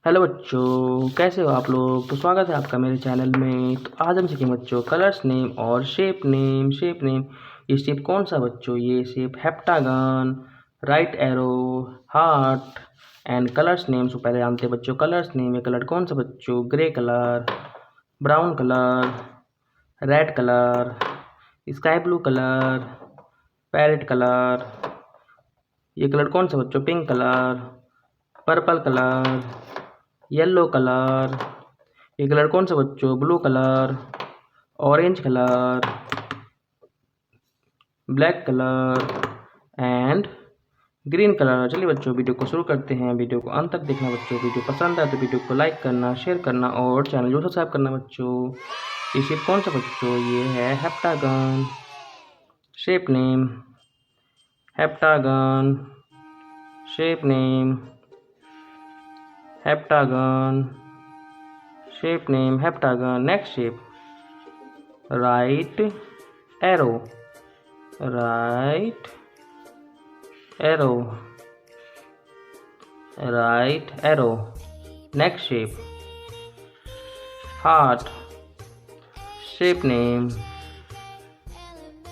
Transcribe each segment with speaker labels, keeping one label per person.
Speaker 1: Hello बच्चों, कैसे हो आप लोग। तो स्वागत है आपका मेरे चैनल में। तो आज हम सीखेंगे बच्चों कलर्स नेम और शेप नेम। ये शेप कौन सा बच्चों, ये shape heptagon, right arrow, heart and colours name. तो पहले जानते हैं बच्चों कलर्स नेम। ये कलर कौन सा बच्चों, grey colour, brown colour, red colour, sky blue colour, parrot colour. ये कलर कौन सा बच्चों, pink colour, purple colour, yellow colour. ये कलर कौन सा बच्चों, blue colour, orange colour, black colour and green colour. चलिए बच्चों वीडियो को शुरू करते हैं। वीडियो को अंत तक देखना बच्चों। वीडियो पसंद आए तो वीडियो को लाइक करना, शेयर करना और चैनल को सब्सक्राइब करना बच्चों। ये शेप कौन सा बच्चों, ये है heptagon. Shape name heptagon, shape name heptagon, shape name heptagon. Next shape right arrow, right arrow, right arrow. Next shape heart, shape name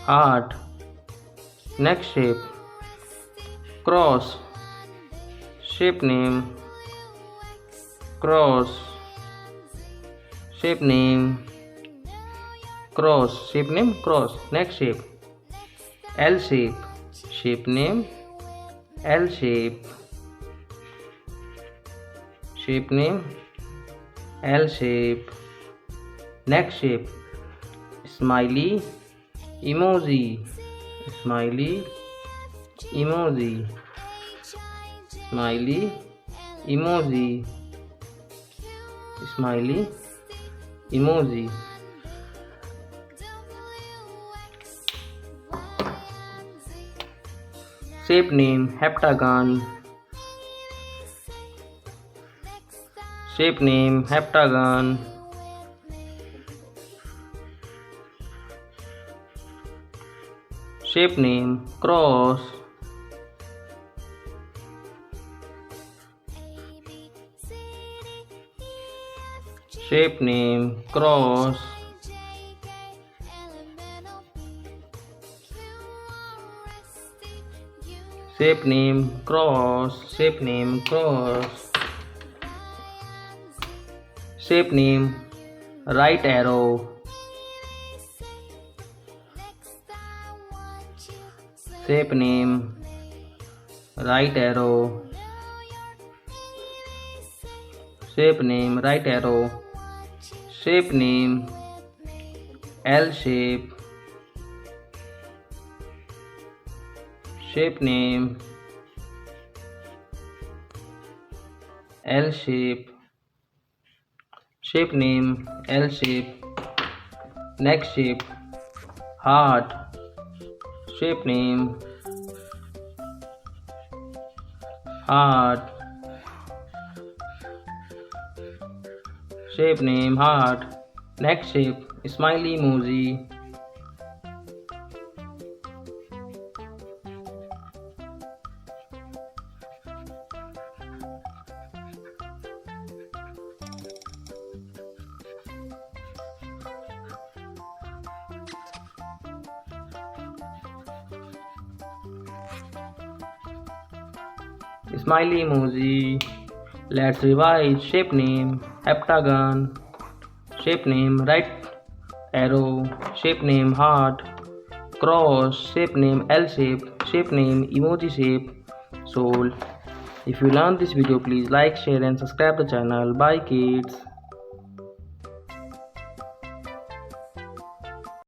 Speaker 1: heart. Next shape cross, shape name cross, shape name cross, shape name cross. Next shape L shape, shape name L shape, shape name L shape. Next shape smiley emoji, smiley emoji, smiley emoji, smiley emoji. Shape name heptagon, shape name heptagon, shape name cross, shape name cross, shape name cross, shape name cross. Shape name right arrow, shape name right arrow, shape name right arrow. Shape name L shape, shape name L shape, shape name L shape. Next shape heart, shape name heart, shape name heart. Next shape smiley emoji, smiley emoji. Let's revise. Shape name heptagon, shape name right arrow, shape name heart, cross, shape name L shape, shape name emoji shape. So if you learned this video, please like, share and subscribe the channel. Bye kids.